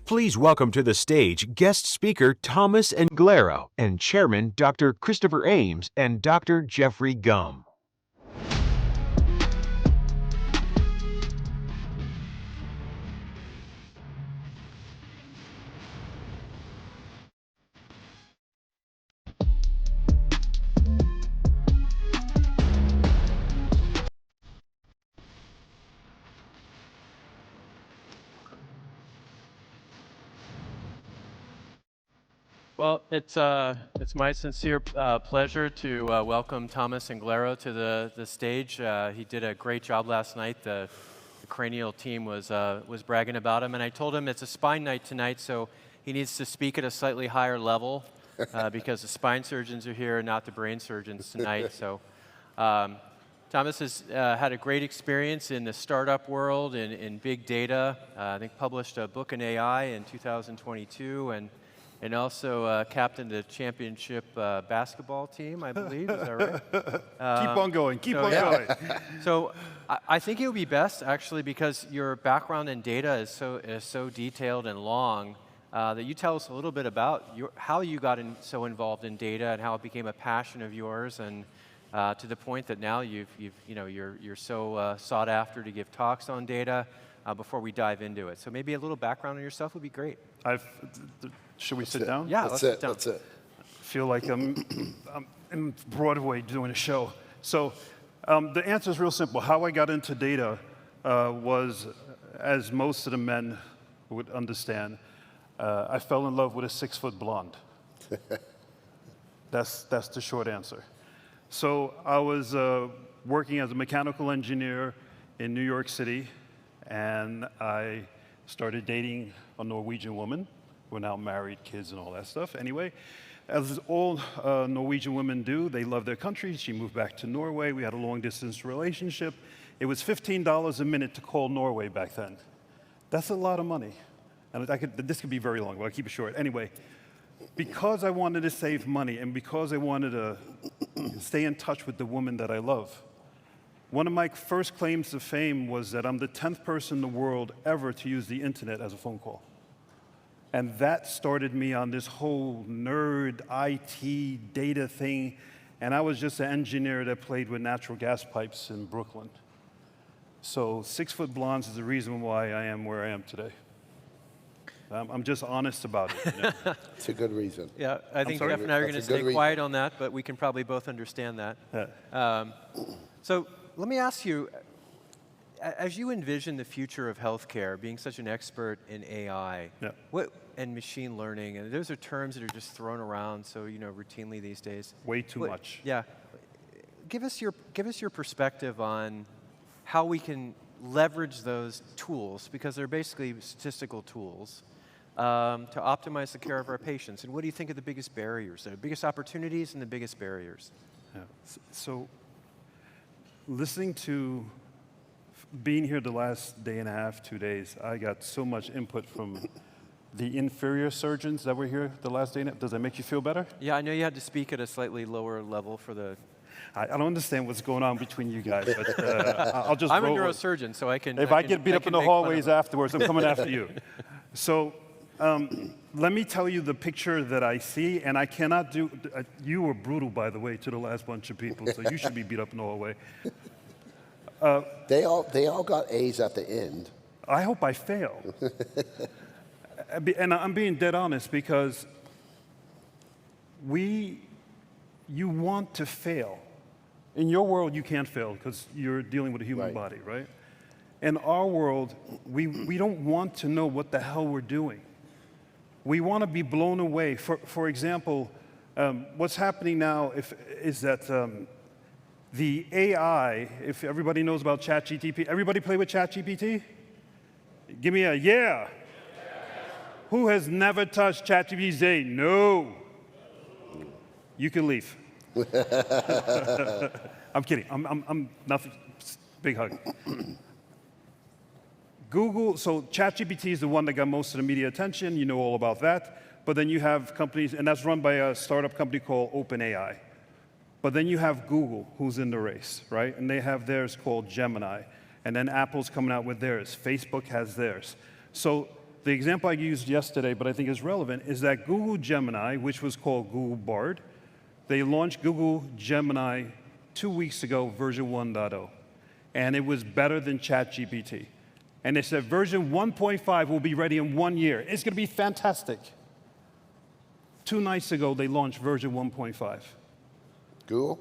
Please welcome to the stage guest speaker Thomas Anglero and Chairman Dr. Christopher Ames and Dr. Jeffrey Gum. Well, it's my sincere pleasure to welcome Thomas Anglero to the stage. He did a great job last night. The cranial team was bragging about him, and I told him it's a spine night tonight, so he needs to speak at a slightly higher level because the spine surgeons are here, not the brain surgeons tonight. So Thomas has had a great experience in the startup world, in big data. I think published a book in AI in 2022, and also captained the championship basketball team, I believe. Is that right? Keep on going. Keep on going. So I think it would be best, actually, because your background in data is so detailed and long, that you tell us a little bit about how you got so involved in data and how it became a passion of yours, and to the point that now you're so sought after to give talks on data. Before we dive into it, so maybe a little background on yourself would be great. Should we sit down? Yeah, let's sit down. That's it. I feel like I'm in Broadway doing a show. So the answer is real simple. How I got into data was, as most of the men would understand, I fell in love with a 6-foot blonde. That's the short answer. So I was working as a mechanical engineer in New York City, and I started dating a Norwegian woman. We're now married, kids, and all that stuff. Anyway, as all Norwegian women do, they love their country. She moved back to Norway. We had a long-distance relationship. It was $15 a minute to call Norway back then. That's a lot of money. And this could be very long, but I'll keep it short. Anyway, because I wanted to save money and because I wanted to stay in touch with the woman that I love, one of my first claims to fame was that I'm the 10th person in the world ever to use the internet as a phone call. And that started me on this whole nerd IT data thing. And I was just an engineer that played with natural gas pipes in Brooklyn. So 6-foot blondes is the reason why I am where I am today. I'm just honest about it. You know? It's a good reason. Yeah, I think Jeff and I are going to stay quiet on that, but we can probably both understand that. Yeah. So let me ask you, as you envision the future of healthcare, being such an expert in AI, and machine learning, and those are terms that are just thrown around so routinely these days. Way too much. Yeah, give us your perspective on how we can leverage those tools, because they're basically statistical tools, to optimize the care of our patients. And what do you think are the biggest barriers, the biggest opportunities and the biggest barriers? Yeah. So listening to being here the last day and a half, 2 days, I got so much input from the inferior surgeons that were here the last day and a half. Does that make you feel better? Yeah, I know you had to speak at a slightly lower level for the... I don't understand what's going on between you guys, but I'll just I'm a roll neurosurgeon, so I can... If I get beat up in the hallways afterwards, I'm coming after you. So let me tell you the picture that I see, and I cannot do... you were brutal, by the way, to the last bunch of people, so you should be beat up in the hallway. They all got A's at the end. I hope I fail. And I'm being dead honest, because you want to fail. In your world, you can't fail because you're dealing with a human body, right? In our world, we don't want to know what the hell we're doing. We want to be blown away. For example, what's happening now is that the AI, if everybody knows about ChatGPT, everybody play with ChatGPT? Give me a yeah. Who has never touched ChatGPT? Say no. You can leave. I'm kidding. I'm nothing. Big hug. Google, so ChatGPT is the one that got most of the media attention. You know all about that. But then you have companies, and that's run by a startup company called OpenAI. But then you have Google, who's in the race, right? And they have theirs called Gemini. And then Apple's coming out with theirs. Facebook has theirs. So the example I used yesterday, but I think is relevant, is that Google Gemini, which was called Google Bard, they launched Google Gemini 2 weeks ago, version 1.0, and it was better than ChatGPT. And they said version 1.5 will be ready in 1 year. It's going to be fantastic. 2 nights ago, they launched version 1.5. Google?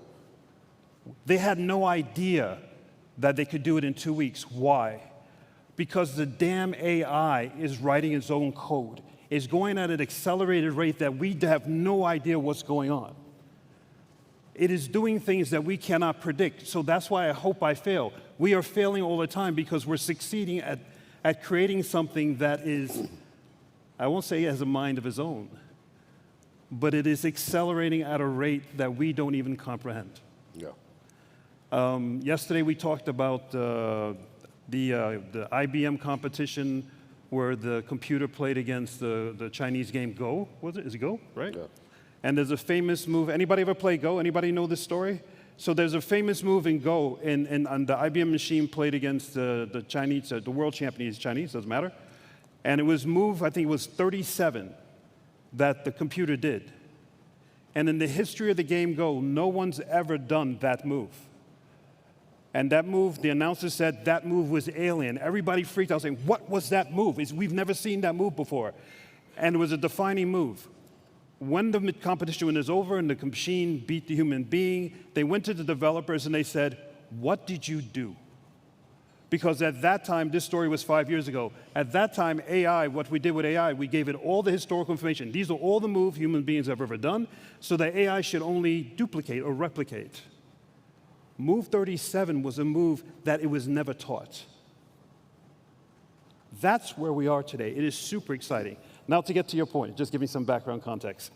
They had no idea that they could do it in 2 weeks. Why? Because the damn AI is writing its own code. It's going at an accelerated rate that we have no idea what's going on. It is doing things that we cannot predict. So that's why I hope I fail. We are failing all the time because we're succeeding at creating something that is, I won't say it has a mind of its own, but it is accelerating at a rate that we don't even comprehend. Yeah. Yesterday we talked about the IBM competition where the computer played against the Chinese game Go. Was it? Is it Go? Right? Yeah. And there's a famous move. Anybody ever play Go? Anybody know this story? So there's a famous move in Go, and the IBM machine played against the Chinese, the world champion Chinese, doesn't matter. And it was move, I think it was 37, that the computer did. And in the history of the game Go, no one's ever done that move. And that move, the announcer said that move was alien. Everybody freaked out saying, what was that move? We've never seen that move before. And it was a defining move. When the competition was over and the machine beat the human being, they went to the developers and they said, what did you do? Because at that time, this story was 5 years ago, at that time, AI, what we did with AI, we gave it all the historical information. These are all the moves human beings have ever done, so that AI should only duplicate or replicate. Move 37 was a move that it was never taught. That's where we are today. It is super exciting. Now to get to your point, just give me some background context.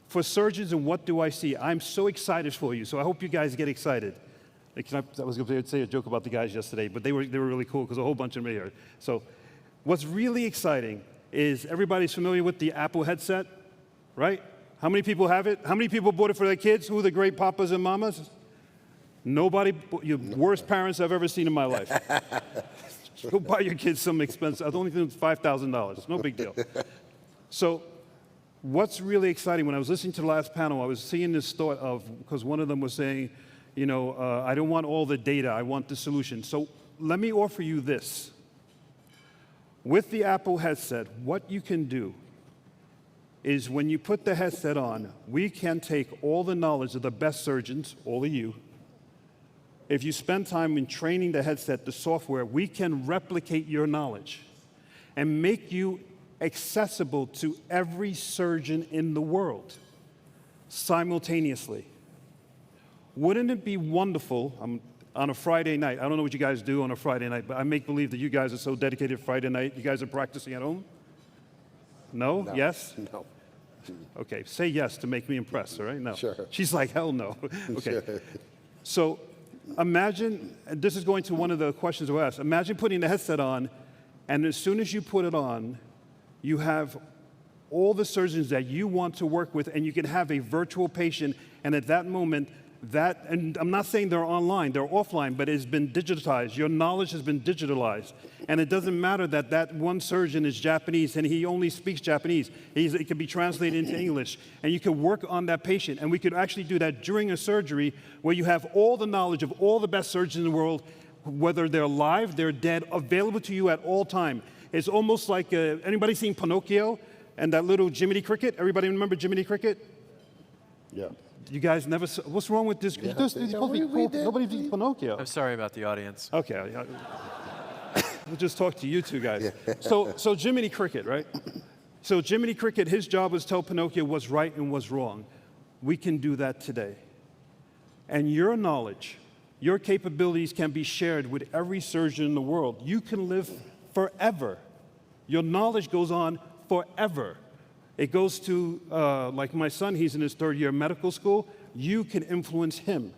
For surgeons and what do I see, I'm so excited for you, so I hope you guys get excited. I was going to say a joke about the guys yesterday, but they were really cool because a whole bunch of them are here. So what's really exciting is everybody's familiar with the Apple headset, right? How many people have it? How many people bought it for their kids? Who are the great papas and mamas? Nobody, your worst parents I've ever seen in my life. Go buy your kids some expensive, I don't think it's $5,000, no big deal. So what's really exciting, when I was listening to the last panel, I was seeing this thought of, because one of them was saying, you know, I don't want all the data, I want the solution. So let me offer you this. With the Apple headset, what you can do is when you put the headset on, we can take all the knowledge of the best surgeons, all of you. If you spend time in training the headset, the software, we can replicate your knowledge and make you accessible to every surgeon in the world simultaneously. Wouldn't it be wonderful, on a Friday night, I don't know what you guys do on a Friday night, but I make believe that you guys are so dedicated Friday night. You guys are practicing at home? No? No. Yes? No. Okay, say yes to make me impressed, all right? No. Sure. She's like, hell no. Okay. Sure. So imagine, and this is going to one of the questions we asked, imagine putting the headset on, and as soon as you put it on, you have all the surgeons that you want to work with, and you can have a virtual patient, and at that moment, and I'm not saying they're online, they're offline, but it's been digitized. Your knowledge has been digitalized. And it doesn't matter that that one surgeon is Japanese and he only speaks Japanese. It can be translated into English. And you can work on that patient. And we could actually do that during a surgery where you have all the knowledge of all the best surgeons in the world, whether they're alive, they're dead, available to you at all time. It's almost like, anybody seen Pinocchio and that little Jiminy Cricket? Everybody remember Jiminy Cricket? Yeah. You guys never saw, what's wrong with this? Yeah. This is supposed to be cool. Nobody sees Pinocchio. I'm sorry about the audience. Okay. We'll just talk to you two guys. So Jiminy Cricket, right? So Jiminy Cricket, his job was to tell Pinocchio what's right and what's wrong. We can do that today. And your knowledge, your capabilities can be shared with every surgeon in the world. You can live forever. Your knowledge goes on forever. It goes to, like my son, he's in his 3rd year of medical school. You can influence him.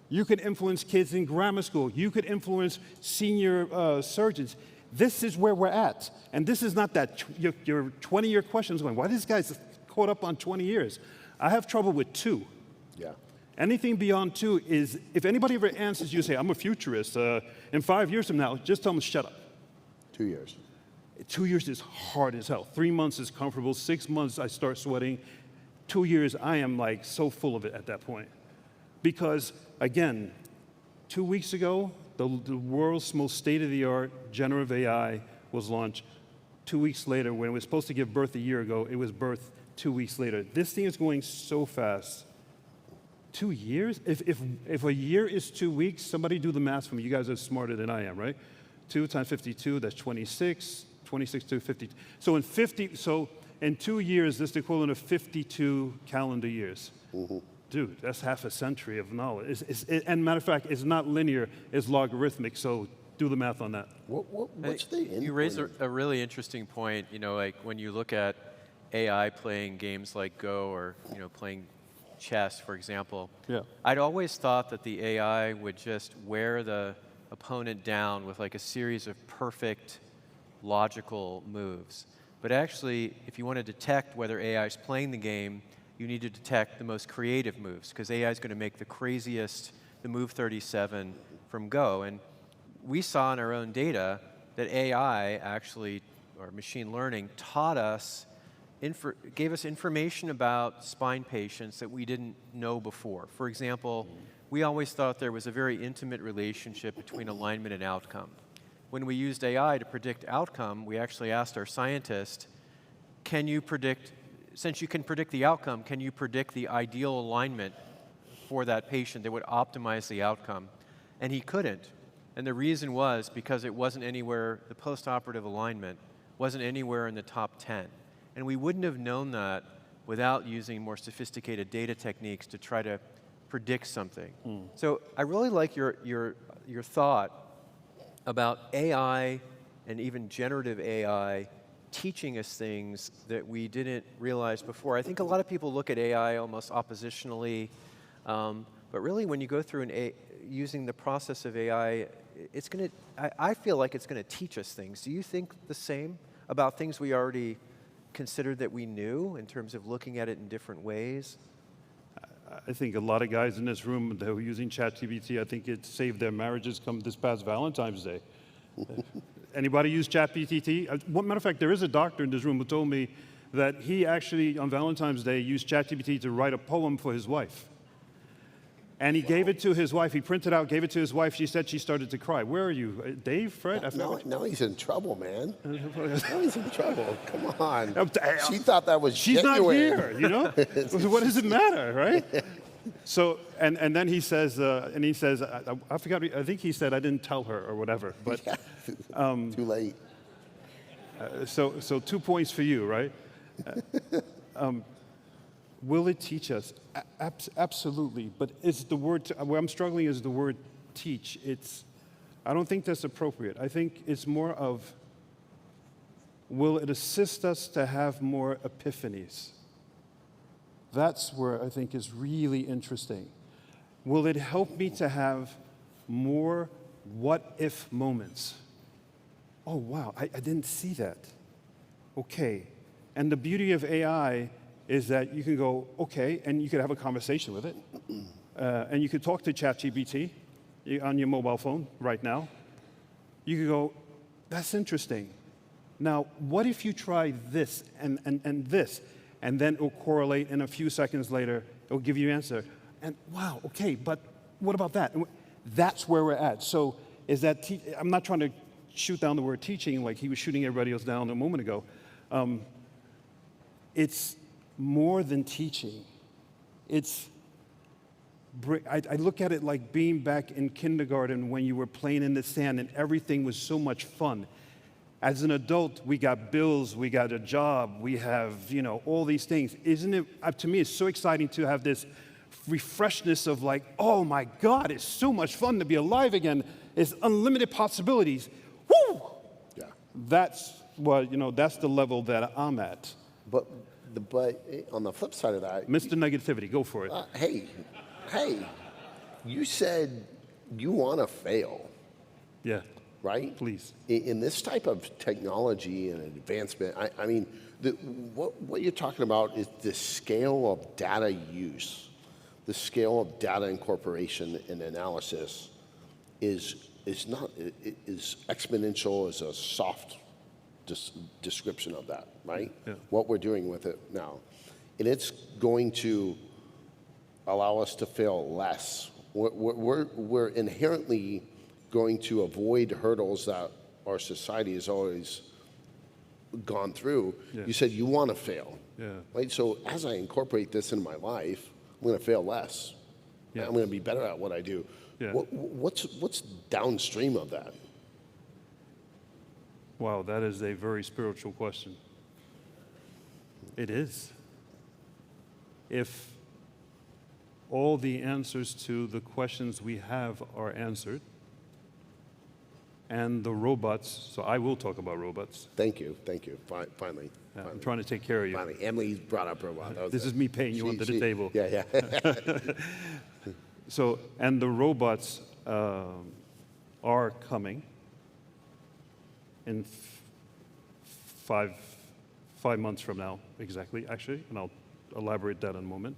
You can influence kids in grammar school. You could influence senior surgeons. This is where we're at. And this is not that your 20-year questions going, why this guy's caught up on 20 years? I have trouble with 2. Yeah. Anything beyond 2 is, if anybody ever answers you, say, I'm a futurist. In 5 years from now, just tell them, shut up. 2 years. 2 years is hard as hell. 3 months is comfortable. 6 months, I start sweating. 2 years, I am like so full of it at that point. Because, again, 2 weeks ago, the world's most state-of-the-art generative AI was launched. 2 weeks later, when it was supposed to give birth a year ago, it was birthed 2 weeks later. This thing is going so fast. 2 years? If a year is 2 weeks, somebody do the math for me. You guys are smarter than I am, right? 2 times 52, that's 26. 26 to 50. So in 2 years, that's the equivalent of 52 calendar years. Mm-hmm. Dude, that's half a century of knowledge. And matter of fact, it's not linear, it's logarithmic, so do the math on that. What's the endpoint? You raise a really interesting point, like when you look at AI playing games like Go or, playing chess, for example. Yeah. I'd always thought that the AI would just wear the opponent down with like a series of perfect logical moves. But actually, if you want to detect whether AI is playing the game, you need to detect the most creative moves, because AI is going to make the craziest, the move 37 from Go. And we saw in our own data that AI actually, or machine learning, taught us, gave us information about spine patients that we didn't know before. For example, we always thought there was a very intimate relationship between alignment and outcome. When we used AI to predict outcome, we actually asked our scientist, can you predict, since you can predict the outcome, can you predict the ideal alignment for that patient that would optimize the outcome? And he couldn't. And the reason was because it wasn't anywhere, the post-operative alignment wasn't anywhere in the top 10. And we wouldn't have known that without using more sophisticated data techniques to try to predict something. So I really like your thought about AI and even generative AI teaching us things that we didn't realize before. I think a lot of people look at AI almost oppositionally, but really when you go through using the process of AI, I feel like it's going to teach us things. Do you think the same about things we already considered that we knew in terms of looking at it in different ways? I think a lot of guys in this room that were using ChatGPT, I think it saved their marriages come this past Valentine's Day. Anybody use ChatGPT? Matter of fact, there is a doctor in this room who told me that he actually, on Valentine's Day, used ChatGPT to write a poem for his wife. And he gave it to his wife. He printed out, gave it to his wife. She said she started to cry. Where are you? Dave, Fred? Now he's in trouble, man. Now he's in trouble. Come on. She thought that was She's genuine. not here, What does it matter, right? So, and then he says, I forgot, I think he said I didn't tell her or whatever. But Too late. So 2 points for you, right? Will it teach us? Absolutely. But it's the word, where I'm struggling is the word teach. I don't think that's appropriate. I think it's more of, will it assist us to have more epiphanies? That's where I think is really interesting. Will it help me to have more what-if moments? Oh, wow, I didn't see that. Okay. And the beauty of AI is that you can go, okay, and you could have a conversation with it. And you could talk to ChatGPT on your mobile phone right now. You could go, that's interesting. Now, what if you try this and this? And then it'll correlate, and a few seconds later, it'll give you an answer. And wow, okay, but what about that? And that's where we're at. So is that, I'm not trying to shoot down the word teaching like he was shooting everybody else down a moment ago. It's more than teaching. I look at it like being back in kindergarten when you were playing in the sand and everything was so much fun. As an adult, we got bills, we got a job, we have, all these things. Isn't it, to me, it's so exciting to have this refreshness of like, oh my God, it's so much fun to be alive again. It's unlimited possibilities. Woo! Yeah. That's that's the level that I'm at. But on the flip side of that, Mr. Negativity, go for it. Hey, you said you want to fail. Yeah. Right? Please. In this type of technology and advancement, I mean, what you're talking about is the scale of data use, the scale of data incorporation and analysis is exponential as a soft description of that, right? Yeah. What we're doing with it now. And it's going to allow us to fail less. We're inherently going to avoid hurdles that our society has always gone through. Yeah. You said you want to fail, Yeah. right? So as I incorporate this in my life, I'm going to fail less. Yeah. I'm going to be better at what I do. Yeah. What's downstream of that? Wow, that is a very spiritual question. It is. If all the answers to the questions we have are answered, and the robots, so I will talk about robots. Thank you. Finally. I'm trying to take care of you. Finally, Emily brought up robot. This is me paying you under the table. Yeah. So, and the robots are coming in 5 months from now, exactly, actually, and I'll elaborate that in a moment.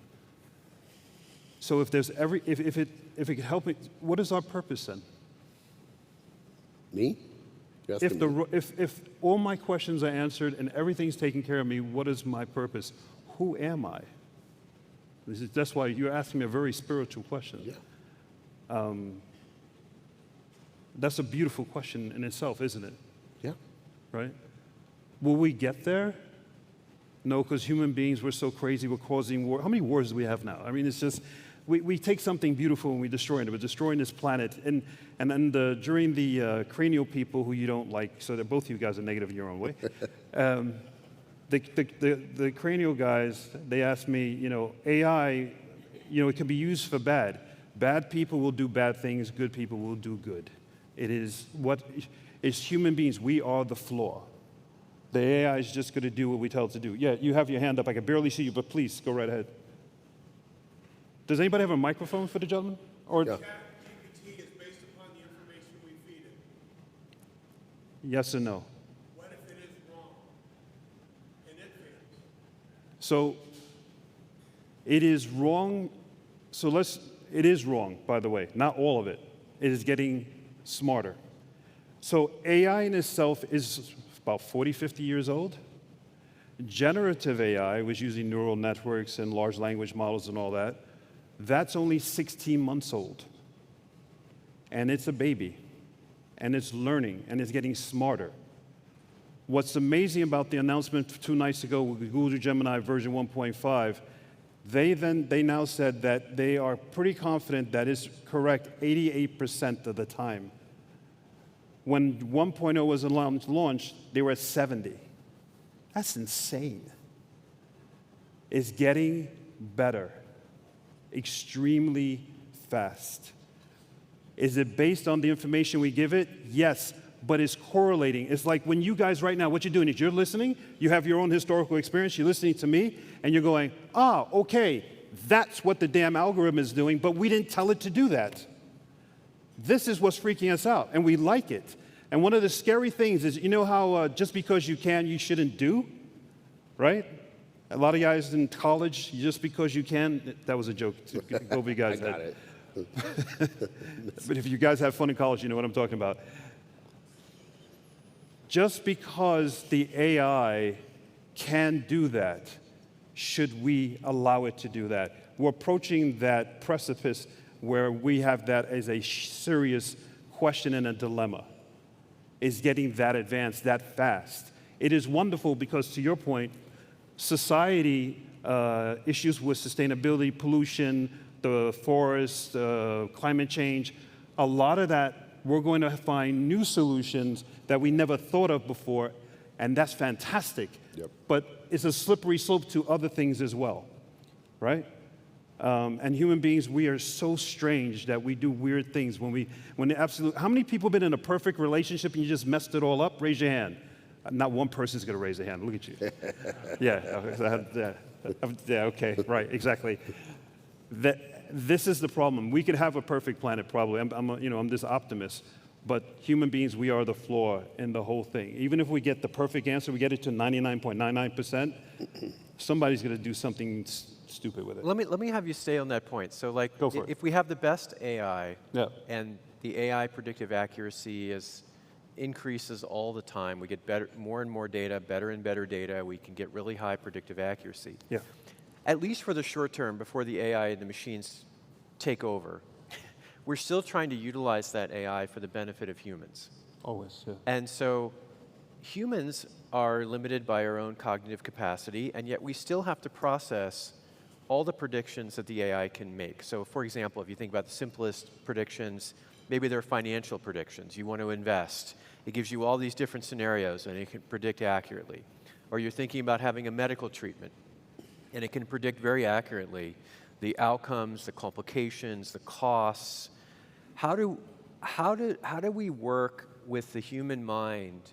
So if there's if it could help me, what is our purpose then? Me? You're asking me? If all my questions are answered and everything's taken care of me, what is my purpose? Who am I? That's why you're asking me a very spiritual question. Yeah. That's a beautiful question in itself, isn't it? Yeah. Right? Will we get there? No, because human beings, we're so crazy, we're causing war. How many wars do we have now? I mean, it's just, we take something beautiful and we destroy it. We're destroying this planet. And then during the cranial people who you don't like, so that both of you guys are negative in your own way, the cranial guys, they asked me, AI, it can be used for bad. Bad people will do bad things, good people will do good. It is human beings, we are the flaw. The AI is just going to do what we tell it to do. Yeah, you have your hand up. I can barely see you, but please, go right ahead. Does anybody have a microphone for the gentleman? Or Yeah. ChatGPT is based upon the information we feed it. Yes or no? What if it is wrong? And it fails. So it is wrong. It is wrong, by the way, not all of it. It is getting smarter. So AI in itself is about 40, 50 years old. Generative AI was using neural networks and large language models and all that. That's only 16 months old. And it's a baby. And it's learning, and it's getting smarter. What's amazing about the announcement 2 nights ago with Google Gemini version 1.5, they now said that they are pretty confident that it's correct 88% of the time. When 1.0 was launched, they were at 70. That's insane. It's getting better, extremely fast. Is it based on the information we give it? Yes, but it's correlating. It's like when you guys right now, what you're doing is you're listening, you have your own historical experience, you're listening to me, and you're going, okay, that's what the damn algorithm is doing, but we didn't tell it to do that. This is what's freaking us out, and we like it. And one of the scary things is, how just because you can, you shouldn't do, right? A lot of guys in college, just because you can, that was a joke. Go over you guys' I got head. it. But if you guys have fun in college, you know what I'm talking about. Just because the AI can do that, should we allow it to do that? We're approaching that precipice where we have that as a serious question and a dilemma. Is getting that advanced, that fast. It is wonderful because, to your point, society issues with sustainability, pollution, the forest, climate change, a lot of that, we're going to find new solutions that we never thought of before, and that's fantastic. Yep. But it's a slippery slope to other things as well, right? And human beings, we are so strange that we do weird things how many people have been in a perfect relationship and you just messed it all up? Raise your hand. Not one person's going to raise their hand. Look at you. Yeah, okay, right, exactly. This is the problem. We could have a perfect planet probably. I'm this optimist. But human beings, we are the flaw in the whole thing. Even if we get the perfect answer, we get it to 99.99%, somebody's going to do something stupid with it. Let me have you stay on that point. So, Go for it. if we have the best AI, Yeah. and the AI predictive accuracy is increases all the time. We get better, more and more data, better and better data. We can get really high predictive accuracy. Yeah. At least for the short term, before the AI and the machines take over, we're still trying to utilize that AI for the benefit of humans. Always, yeah. And so humans are limited by our own cognitive capacity, and yet we still have to process all the predictions that the AI can make. So for example, if you think about the simplest predictions, maybe they're financial predictions. You want to invest. It gives you all these different scenarios, and it can predict accurately. Or you're thinking about having a medical treatment, and it can predict very accurately the outcomes, the complications, the costs. How do we work with the human mind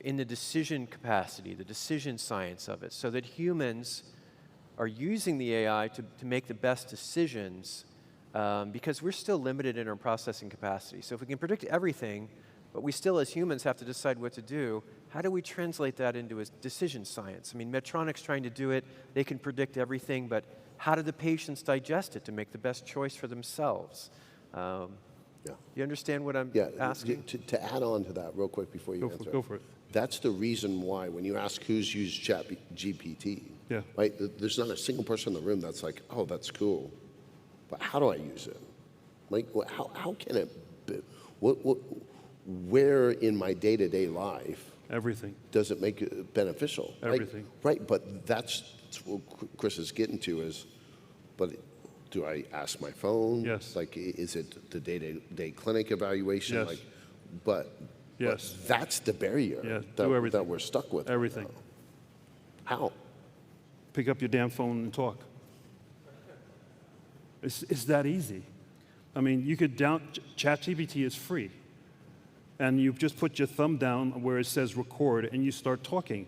in the decision capacity, the decision science of it, so that humans are using the AI to make the best decisions, because we're still limited in our processing capacity. So if we can predict everything, but we still as humans have to decide what to do, how do we translate that into a decision science? I mean, Medtronic's trying to do it. They can predict everything, but how do the patients digest it to make the best choice for themselves? You understand what I'm asking? To add on to that real quick before you answer. Go for it. That's the reason why when you ask who's used ChatGPT, Yeah. right? There's not a single person in the room that's like, oh, that's cool, but how do I use it? Like, how can it be, where in my day-to-day life Everything. does it make it beneficial? Everything. Right, but that's what Chris is getting to is, but do I ask my phone? Yes. Like, is it the day-to-day clinic evaluation? Yes. Like, but Yes. that's the barrier Yeah, that, do everything. that we're stuck with. right Everything. now. How? Pick up your damn phone and talk. It's that easy. I mean, you could ChatGPT is free. And you just put your thumb down where it says record and you start talking.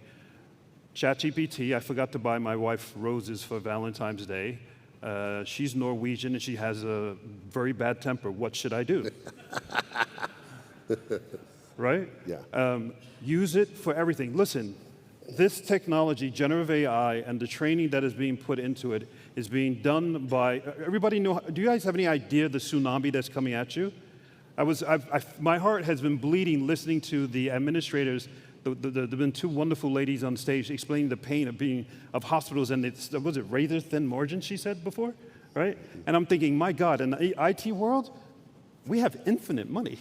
ChatGPT, I forgot to buy my wife roses for Valentine's Day. She's Norwegian and she has a very bad temper. What should I do? Right? Yeah. Use it for everything. Listen, this technology, generative AI, and the training that is being put into it is being done by, everybody know, do you guys have any idea the tsunami that's coming at you? My heart has been bleeding listening to the administrators. There have been two wonderful ladies on stage explaining the pain of hospitals, and was it razor thin margins she said before, right? And I'm thinking, my God, in the IT world, we have infinite money.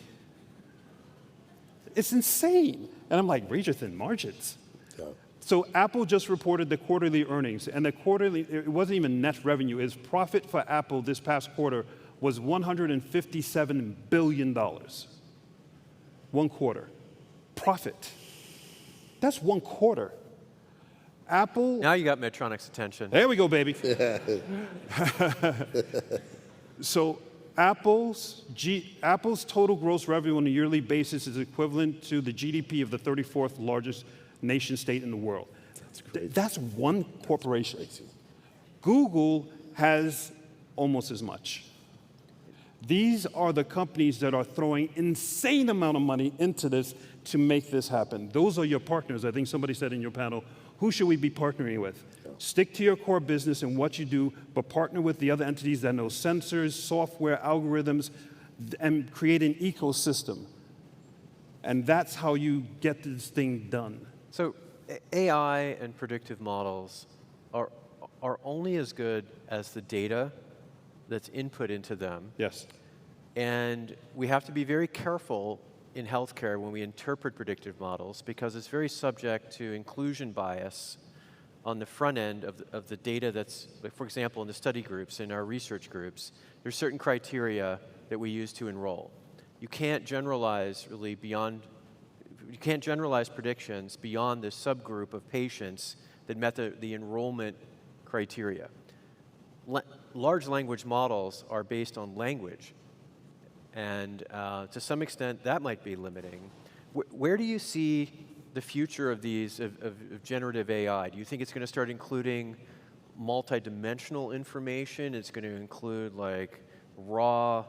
It's insane. And I'm like, razor thin margins. Yeah. So Apple just reported the quarterly earnings, and it wasn't even net revenue. Its profit for Apple this past quarter was $157 billion. 1 quarter. Profit. That's 1 quarter. Apple. Now you got Medtronic's attention. There we go, baby. So Apple's total gross revenue on a yearly basis is equivalent to the GDP of the 34th largest nation state in the world. That's one corporation. Google has almost as much. These are the companies that are throwing insane amount of money into this to make this happen. Those are your partners. I think somebody said in your panel, who should we be partnering with? Stick to your core business and what you do, but partner with the other entities that know sensors, software, algorithms, and create an ecosystem. And that's how you get this thing done. So AI and predictive models are only as good as the data that's input into them. Yes. And we have to be very careful in healthcare when we interpret predictive models because it's very subject to inclusion bias on the front end of the data that's, like for example, in the study groups, in our research groups, there's certain criteria that we use to enroll. You can't generalize really beyond, you can't generalize predictions beyond the subgroup of patients that met the enrollment criteria. Large language models are based on language, and to some extent that might be limiting. Where do you see the future of these, of generative AI? Do you think it's going to start including multidimensional information? It's going to include like raw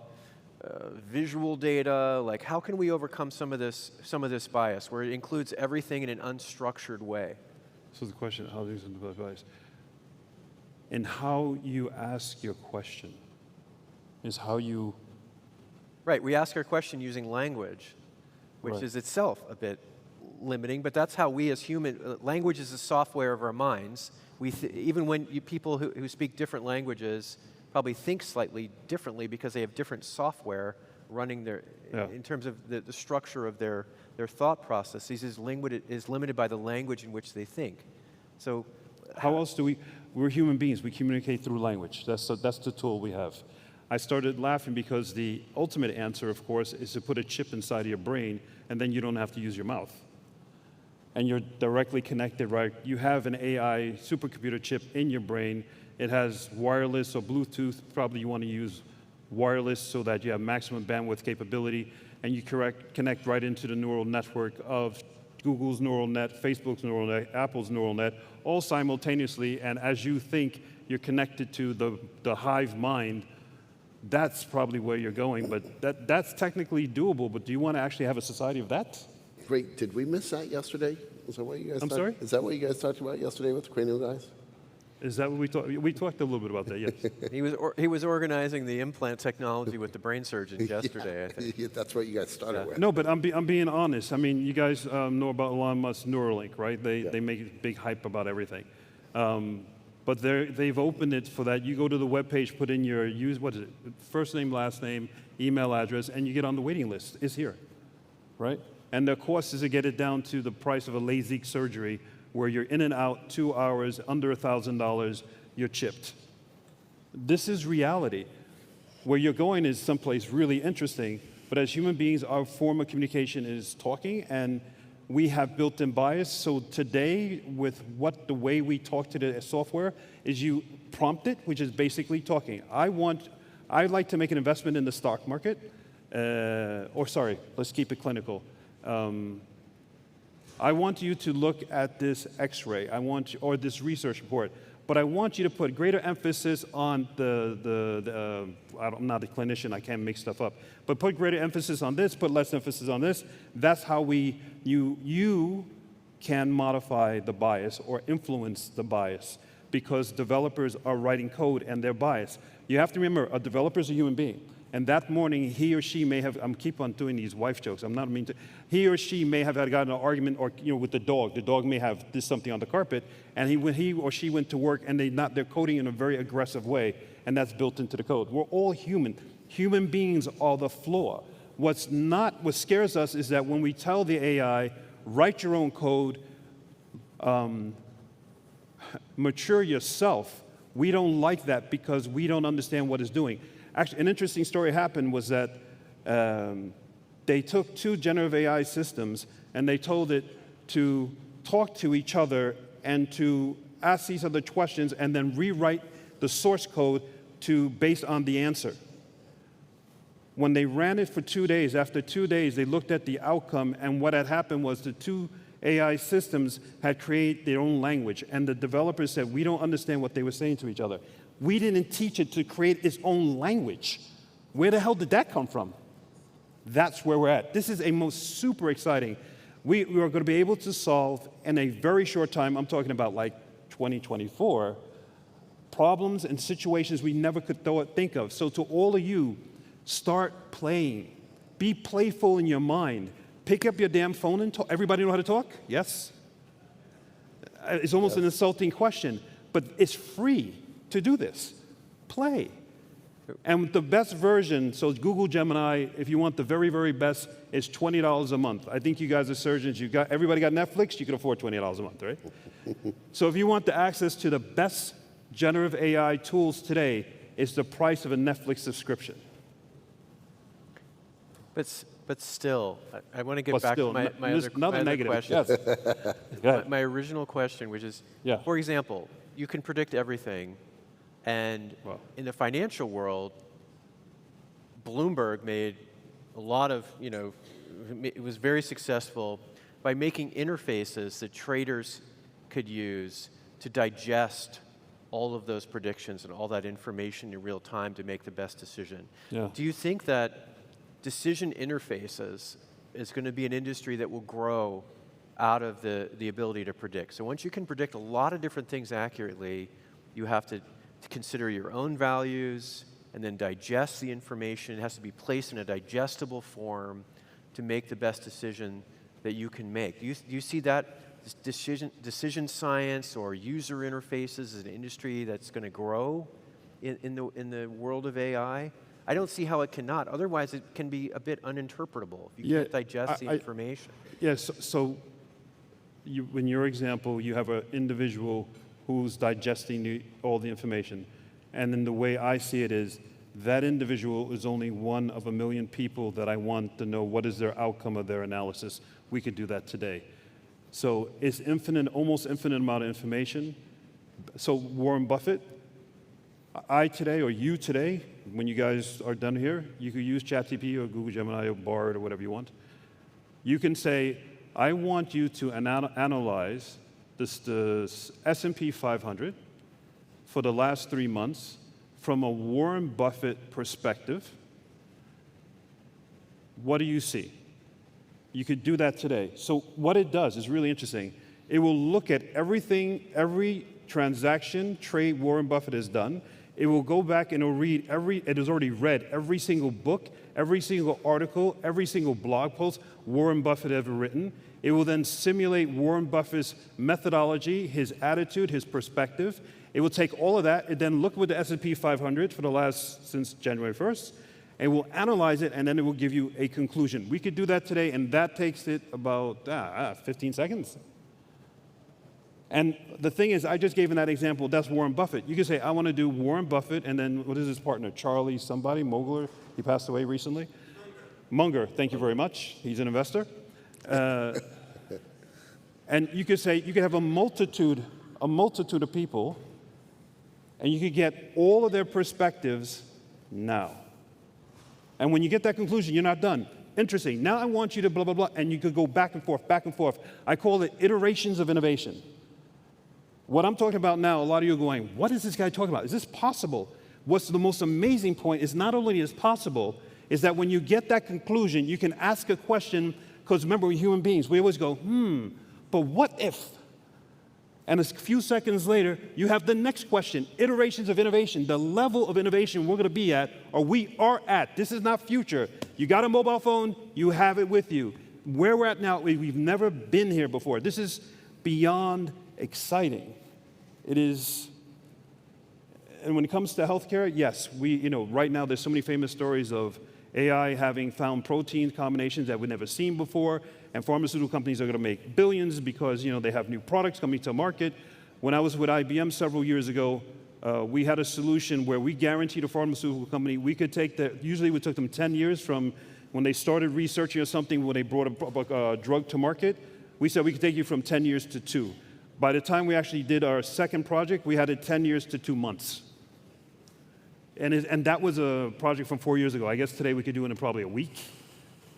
visual data? Like how can we overcome some of this bias where it includes everything in an unstructured way? So the question, how do you use the bias? And how you ask your question is how you... Right, we ask our question using language. which is itself a bit limiting, but that's how we as language is the software of our minds. Even when people who speak different languages probably think slightly differently because they have different software running in terms of the structure of their thought processes is limited by the language in which they think. So how else do we're human beings, we communicate through language. That's the tool we have. I started laughing because the ultimate answer, of course, is to put a chip inside of your brain, and then you don't have to use your mouth. And you're directly connected, right? You have an AI supercomputer chip in your brain. It has wireless or Bluetooth. Probably you want to use wireless so that you have maximum bandwidth capability, and you connect right into the neural network of Google's neural net, Facebook's neural net, Apple's neural net, all simultaneously. And as you think, you're connected to the hive mind. That's probably where you're going, but that's technically doable. But do you want to actually have a society of that? Great. Did we miss that yesterday? Is that what you guys? I'm sorry? Is that what you guys talked about yesterday with the cranial guys? Is that what we talked? We talked a little bit about that, yes. he was organizing the implant technology with the brain surgeons yesterday, I think. Yeah, that's what you guys started with. No, but I'm being honest. I mean, you guys know about Elon Musk's Neuralink, right? They make a big hype about everything. But they've opened it for that. You go to the webpage, put in your first name, last name, email address, and you get on the waiting list. It's here, right? And the cost is to get it down to the price of a LASIK surgery, where you're in and out 2 hours, under $1,000, you're chipped. This is reality. Where you're going is someplace really interesting, but as human beings, our form of communication is talking, and we have built-in bias. So today, with the way we talk to the software, is you prompt it, which is basically talking. I'd like to make an investment in the stock market, let's keep it clinical. I want you to look at this X-ray, or this research report, but I want you to put greater emphasis on I'm not a clinician, I can't make stuff up, but put greater emphasis on this, put less emphasis on this. That's how you can modify the bias or influence the bias, because developers are writing code and they're biased. You have to remember, a developer is a human being. And that morning, he or she may have, I'm keep on doing these wife jokes, I'm not mean to, he or she may have gotten an argument with the dog. The dog may have did something on the carpet, and he or she went to work and they're coding in a very aggressive way, and that's built into the code. We're all human. Human beings are the flaw. What scares us is that when we tell the AI, write your own code, mature yourself, we don't like that because we don't understand what it's doing. Actually, an interesting story happened was that they took 2 generative AI systems and they told it to talk to each other and to ask these other questions and then rewrite the source code based on the answer. When they ran it for 2 days, after 2 days, they looked at the outcome, and what had happened was the 2 AI systems had created their own language, and the developers said, we don't understand what they were saying to each other. We didn't teach it to create its own language. Where the hell did that come from? That's where we're at. This is super exciting. We are going to be able to solve in a very short time, I'm talking about like 2024, problems and situations we never could think of. So to all of you, start playing. Be playful in your mind. Pick up your damn phone and talk. Everybody know how to talk? Yes? It's almost an insulting question, but it's free to do this. Play. And the best version, so Google Gemini, if you want the very, very best, is $20 a month. I think you guys are surgeons. Everybody got Netflix? You can afford $20 a month, right? So if you want the access to the best generative AI tools today, it's the price of a Netflix subscription. But still, I want to get back to my other question. Yes. My original question, which is, for example, you can predict everything, and in the financial world, Bloomberg made a lot of, it was very successful by making interfaces that traders could use to digest all of those predictions and all that information in real time to make the best decision. Yeah. Do you think that decision interfaces is going to be an industry that will grow out of the ability to predict? So once you can predict a lot of different things accurately, you have to consider your own values and then digest the information. It has to be placed in a digestible form to make the best decision that you can make. Do you see that decision science or user interfaces as an industry that's going to grow in the world of AI? I don't see how it cannot. Otherwise, it can be a bit uninterpretable if you can't digest the information. Yes, so in your example, you have an individual who's digesting all the information. And then the way I see it is, that individual is only one of a million people that I want to know what is their outcome of their analysis. We could do that today. So it's infinite, almost infinite amount of information. So Warren Buffett, I today, or you today, when you guys are done here, you could use ChatGPT or Google Gemini or Bard or whatever you want. You can say, I want you to analyze the S&P 500 for the last 3 months from a Warren Buffett perspective. What do you see? You could do that today. So what it does is really interesting. It will look at everything, every transaction, trade Warren Buffett has done. It will go back and it will read it has already read every single book, every single article, every single blog post Warren Buffett ever written. It will then simulate Warren Buffett's methodology, his attitude, his perspective. It will take all of that and then look with the S&P 500 for the last, since January 1st, and we'll analyze it, and then it will give you a conclusion. We could do that today, and that takes it about 15 seconds. And the thing is, I just gave in that example, that's Warren Buffett. You could say, I want to do Warren Buffett, and then what is his partner? Charlie somebody, Mogler, he passed away recently. Munger, thank you very much. He's an investor. And you could say, you could have a multitude of people, and you could get all of their perspectives now. And when you get that conclusion, you're not done. Interesting. Now I want you to blah, blah, blah, and you could go back and forth, back and forth. I call it iterations of innovation. What I'm talking about now, a lot of you are going, what is this guy talking about? Is this possible? What's the most amazing point is not only is possible, is that when you get that conclusion, you can ask a question, because remember, we're human beings. We always go, but what if? And a few seconds later, you have the next question, iterations of innovation, the level of innovation we're going to be at, or we are at. This is not future. You got a mobile phone, you have it with you. Where we're at now, we've never been here before. This is beyond exciting. It is, and when it comes to healthcare, yes, right now there's so many famous stories of AI having found protein combinations that we've never seen before, and pharmaceutical companies are going to make billions because they have new products coming to market. When I was with IBM several years ago, we had a solution where we guaranteed a pharmaceutical company we could take usually it took them 10 years from when they started researching or something when they brought a drug to market. We said we could take you from 10 years to 2. By the time we actually did our second project, we had it 10 years to 2 months. And that was a project from 4 years ago. I guess today we could do it in probably a week.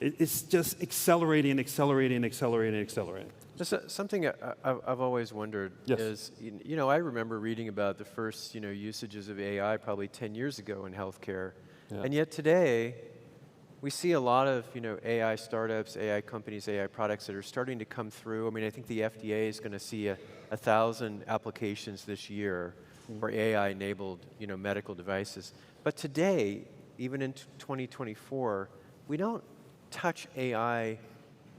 It's just accelerating and accelerating and accelerating and accelerating. Just something I've always wondered is, I remember reading about the first, usages of AI probably 10 years ago in healthcare. Yeah. And yet today, we see a lot of, AI startups, AI companies, AI products that are starting to come through. I mean, I think the FDA is going to see 1,000 applications this year for AI-enabled, medical devices. But today, even in 2024, we don't touch AI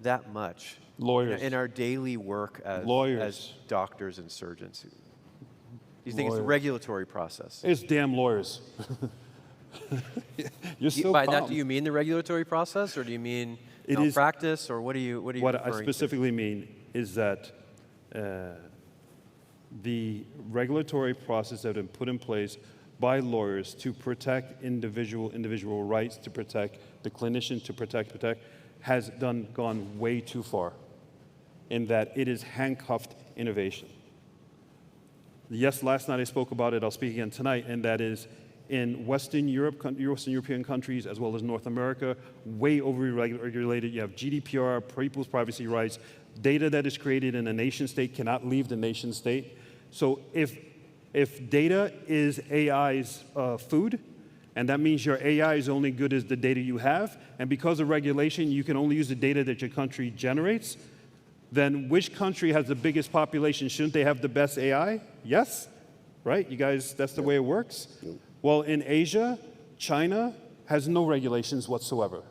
that much. Lawyers. In our daily work as doctors and surgeons. Do you think it's the regulatory process? It's damn lawyers. You're so By that, do you mean the regulatory process, or do you mean practice, or what do you referring to? What I specifically mean is that the regulatory process that have been put in place by lawyers to protect individual rights, to protect the clinician, to protect, has gone way too far in that it is handcuffed innovation. Yes, last night I spoke about it, I'll speak again tonight, and that is in Western European countries, as well as North America, way over-regulated. You have GDPR, people's privacy rights, data that is created in a nation state cannot leave the nation state. So if data is AI's food, and that means your AI is only good as the data you have, and because of regulation, you can only use the data that your country generates, then which country has the biggest population? Shouldn't they have the best AI? Yes? Right? You guys, that's the way it works? Well, in Asia, China has no regulations whatsoever.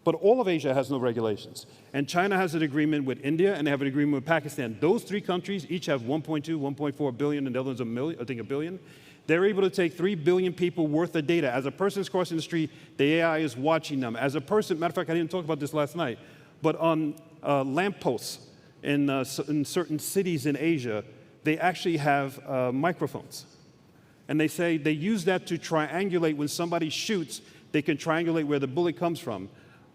But all of Asia has no regulations. And China has an agreement with India, and they have an agreement with Pakistan. Those three countries each have 1.2, 1.4 billion, and the others I think a billion. They're able to take 3 billion people worth of data. As a person's crossing the street, the AI is watching them. As a person, matter of fact, I didn't talk about this last night, but on lampposts in certain cities in Asia, they actually have microphones. And they say they use that to triangulate when somebody shoots, they can triangulate where the bullet comes from.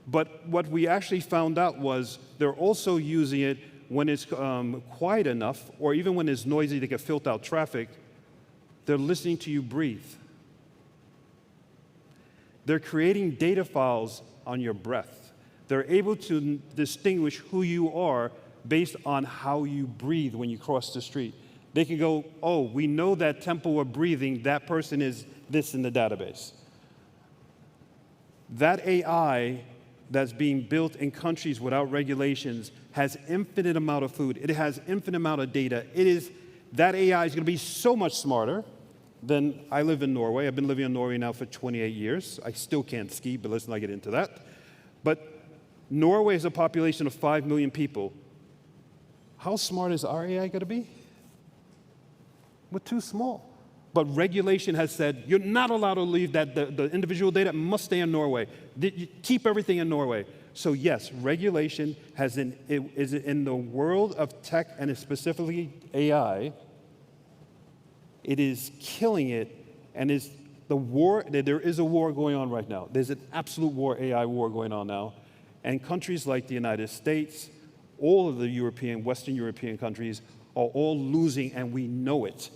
But what we actually found out was they're also using it when it's quiet enough, or even when it's noisy, they can filter out traffic. They're listening to you breathe. They're creating data files on your breath. They're able to distinguish who you are based on how you breathe when you cross the street. They can go, oh, we know that tempo of breathing, that person is this in the database. That AI that's being built in countries without regulations has infinite amount of food. It has infinite amount of data. That AI is going to be so much smarter than I live in Norway. I've been living in Norway now for 28 years. I still can't ski, but let's not get into that. But Norway has a population of 5 million people. How smart is our AI going to be? We're too small. But regulation has said you're not allowed to leave that, the individual data must stay in Norway. You keep everything in Norway. So yes, regulation is in the world of tech, and specifically AI, it is killing it, and is the war. There is a war going on right now. There's an absolute war, AI war going on now. And countries like the United States, all of the Western European countries are all losing, and we know it.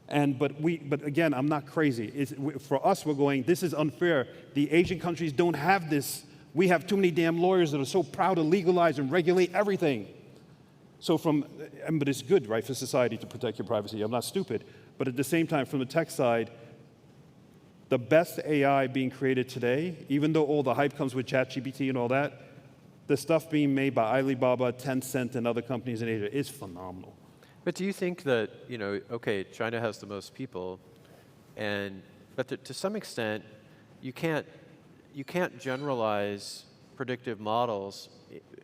But again, I'm not crazy. For us, we're going, this is unfair. The Asian countries don't have this. We have too many damn lawyers that are so proud to legalize and regulate everything. But it's good, right, for society to protect your privacy. I'm not stupid. But at the same time, from the tech side, the best AI being created today, even though all the hype comes with ChatGPT and all that, the stuff being made by Alibaba, Tencent, and other companies in Asia is phenomenal. But do you think that, okay, China has the most people, but to some extent, you can't generalize predictive models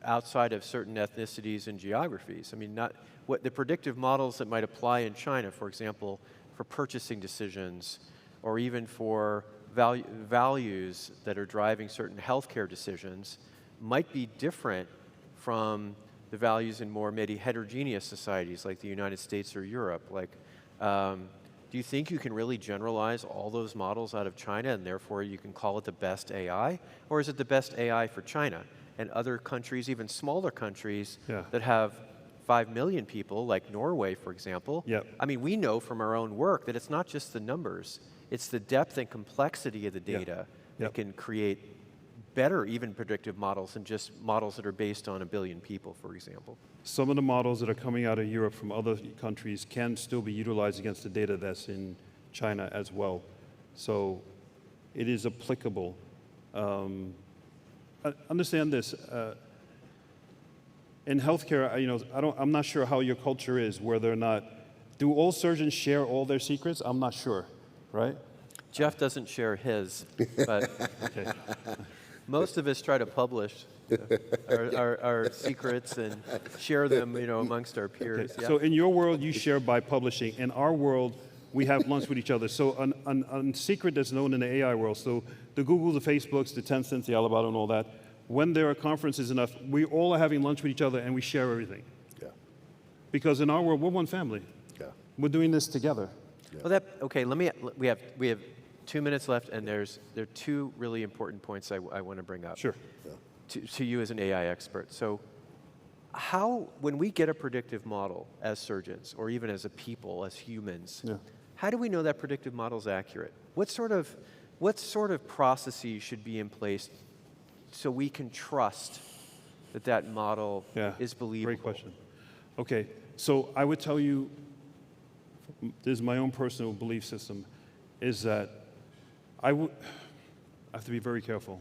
outside of certain ethnicities and geographies. I mean, what the predictive models that might apply in China, for example, for purchasing decisions, or even for values that are driving certain healthcare decisions, might be different from the values in more maybe heterogeneous societies like the United States or Europe. Do you think you can really generalize all those models out of China and therefore you can call it the best AI? Or is it the best AI for China and other countries, even smaller countries that have 5 million people, like Norway, for example? Yep. I mean, we know from our own work that it's not just the numbers, it's the depth and complexity of the data that can create better even predictive models than just models that are based on 1 billion people, for example. Some of the models that are coming out of Europe from other countries can still be utilized against the data that's in China as well. So it is applicable. Understand this. In healthcare, I'm not sure how your culture is, whether or not, do all surgeons share all their secrets? I'm not sure, right? Jeff doesn't share his, but Okay. most of us try to publish our secrets and share them, amongst our peers. Okay. So in your world, you share by publishing. In our world, we have lunch with each other. So a secret that's known in the AI world, so the Googles, the Facebooks, the Tencents, the Alibaba, and all that, when there are conferences enough, we all are having lunch with each other and we share everything. Yeah. Because in our world, we're one family. Yeah. We're doing this together. Yeah. Well, okay. We have 2 minutes left, and there are 2 really important points I want to bring up. Sure. Yeah. To you as an AI expert. So, when we get a predictive model as surgeons, or even as a people, as humans, how do we know that predictive model is accurate? What sort of processes should be in place so we can trust that model is believable? Great question. Okay, so I would tell you, this is my own personal belief system, is that I have to be very careful.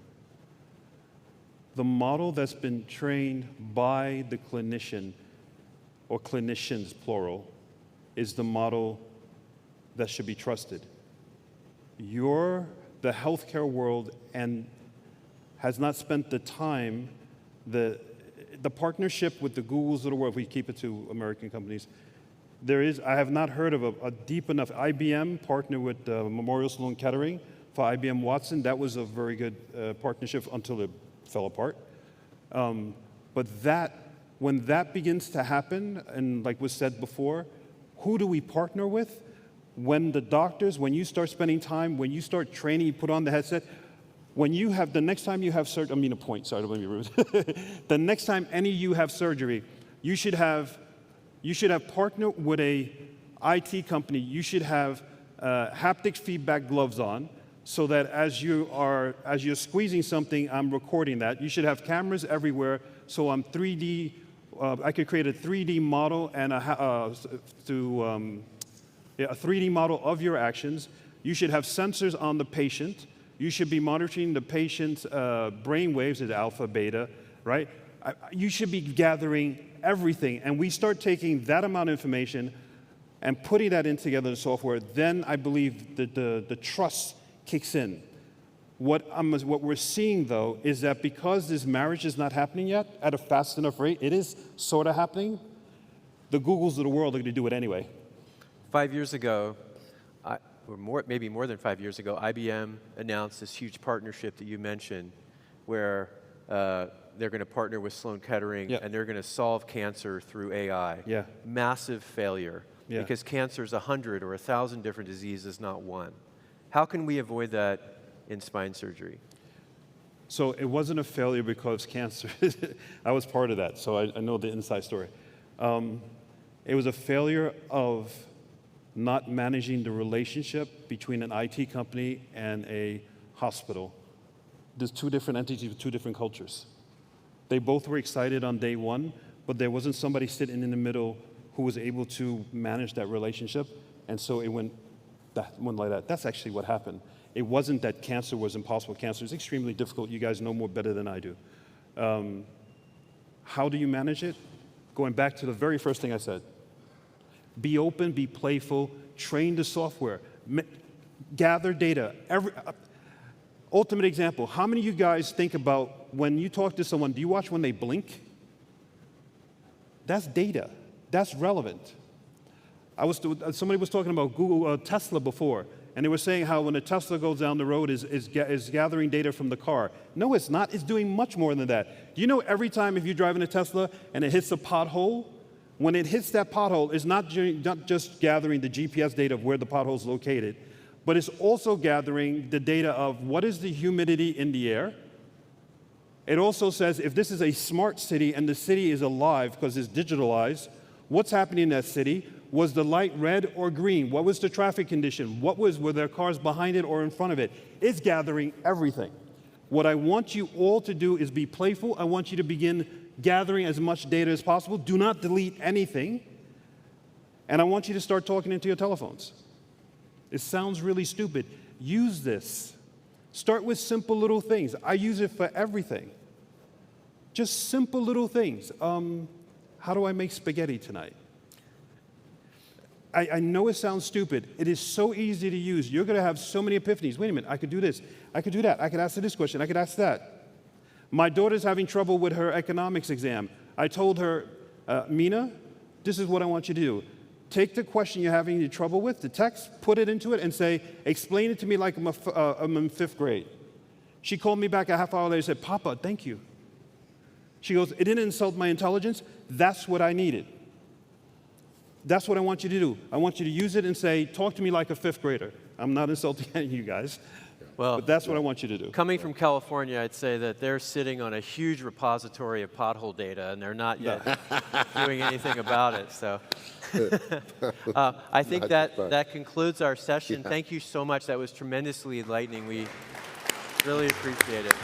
The model that's been trained by the clinician, or clinicians plural, is the model that should be trusted. The healthcare world and has not spent the time, the partnership with the Googles of the world, if we keep it to American companies, I have not heard of a deep enough. IBM partnered with Memorial Sloan Kettering for IBM Watson. That was a very good partnership until it fell apart. But when that begins to happen, and like was said before, who do we partner with? When the doctors, when you start spending time, when you start training, you put on the headset, when you have, the next time you have surgery, I mean a point, sorry, don't be rude. The next time any of you have surgery, you should have partnered with a IT company. You should have haptic feedback gloves on, so that as you're squeezing something, I'm recording that. You should have cameras everywhere, so I'm 3D. I could create a 3D model and a 3D model of your actions. You should have sensors on the patient. You should be monitoring the patient's brain waves at alpha, beta, right? You should be gathering everything, and we start taking that amount of information and putting that in together in software. Then I believe that the trust kicks in. What we're seeing, though, is that because this marriage is not happening yet at a fast enough rate, it is sort of happening, the Googles of the world are going to do it anyway. 5 years ago, maybe more than 5 years ago, IBM announced this huge partnership that you mentioned, where they're going to partner with Sloan Kettering, and they're going to solve cancer through AI. Yeah. Massive failure, because cancer is 100 or 1,000 different diseases, not one. How can we avoid that in spine surgery? So it wasn't a failure because cancer. I was part of that, so I know the inside story. It was a failure of not managing the relationship between an IT company and a hospital. There's two different entities with two different cultures. They both were excited on day one, but there wasn't somebody sitting in the middle who was able to manage that relationship, and so it went like that. That's actually what happened. It wasn't that cancer was impossible. Cancer is extremely difficult. You guys know more better than I do. How do you manage it? Going back to the very first thing I said. Be open, be playful, train the software, gather data. Ultimate example, how many of you guys think about when you talk to someone, do you watch when they blink? That's data. That's relevant. Somebody was talking about Tesla before, and they were saying how when a Tesla goes down the road is gathering data from the car. No, it's not. It's doing much more than that. Do you know every time if you're driving a Tesla and it hits a pothole, when it hits that pothole, it's not just gathering the GPS data of where the pothole is located, but it's also gathering the data of what is the humidity in the air. It also says if this is a smart city and the city is alive because it's digitalized, what's happening in that city? Was the light red or green? What was the traffic condition? Were there cars behind it or in front of it? It's gathering everything. What I want you all to do is be playful. I want you to begin gathering as much data as possible. Do not delete anything. And I want you to start talking into your telephones. It sounds really stupid. Use this. Start with simple little things. I use it for everything. Just simple little things. How do I make spaghetti tonight? I know it sounds stupid. It is so easy to use. You're going to have so many epiphanies. Wait a minute, I could do this. I could do that. I could ask this question. I could ask that. My daughter's having trouble with her economics exam. I told her, Mina, this is what I want you to do. Take the question you're having trouble with, the text, put it into it, and say, explain it to me like I'm in 5th grade. She called me back a half hour later and said, Papa, thank you. She goes, it didn't insult my intelligence. That's what I needed. That's what I want you to do. I want you to use it and say, talk to me like a 5th grader. I'm not insulting any of you guys, but that's what I want you to do. Coming from California, I'd say that they're sitting on a huge repository of pothole data, and they're not yet doing anything about it. So I think that concludes our session. Yeah. Thank you so much. That was tremendously enlightening. We really appreciate it.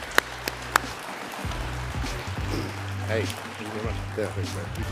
Hey, thank you very much. Yeah, thanks, man.